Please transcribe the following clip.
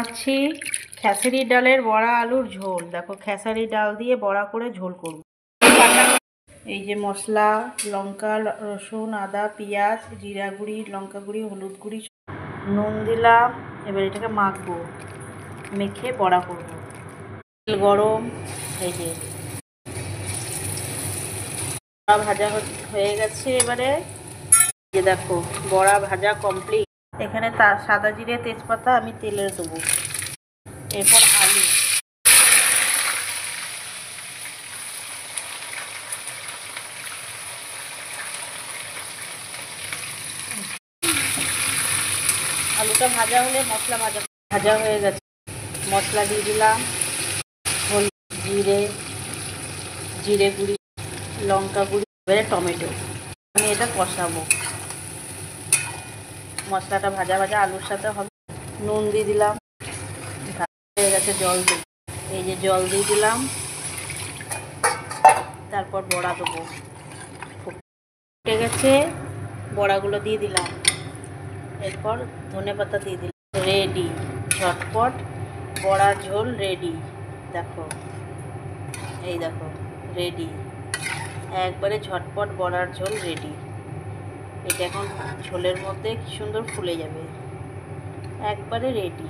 আছি খেসারি ডালের বড়া আলুর ঝোল। দেখো খেসারি ডাল দিয়ে বড়া করে ঝোল করব। এই যে মশলা, লঙ্কা, রসুন, আদা, পেঁয়াজ, জিরা গুঁড়ি, লঙ্কা গুঁড়ি, হলুদ গুঁড়ি, নুন দিলাম। এবার এটাকে মাখবো, মেখে বড়া করব। তেল গরম। এই যে বড়া ভাজা হয়ে গেছে। এবারে যে দেখো বড়া ভাজা কমপ্লিট। এখানে সাদা জিরে, তেজপাতা আমি তেলে দেবো। এরপর আলু, আলুটা ভাজা হলে মশলা ভাজা হয়ে গেছে। মশলা দিয়ে দিলাম, হলুদ, জিরে গুঁড়ি, লঙ্কা গুঁড়ি, এবারে টমেটো। আমি এটা কষাবো। মশলাটা ভাজা ভাজা আলুর সাথে হবে। নুন দিয়ে দিলাম, হয়ে গেছে। জল দিই, এই যে জল দিয়ে দিলাম। তারপর বড়া দেবো। ফুটে গেছে, বড়াগুলো দিয়ে দিলাম। এরপর ধনেপাতা দিয়ে দিলাম। রেডি, ঝটপট বড়ার ঝোল রেডি। দেখো, এই দেখো রেডি, একবারে ঝটপট বড়ার ঝোল রেডি। এটা এখন ঝোলের মধ্যে কি সুন্দর ফুলে যাবে, একবারে রেডি।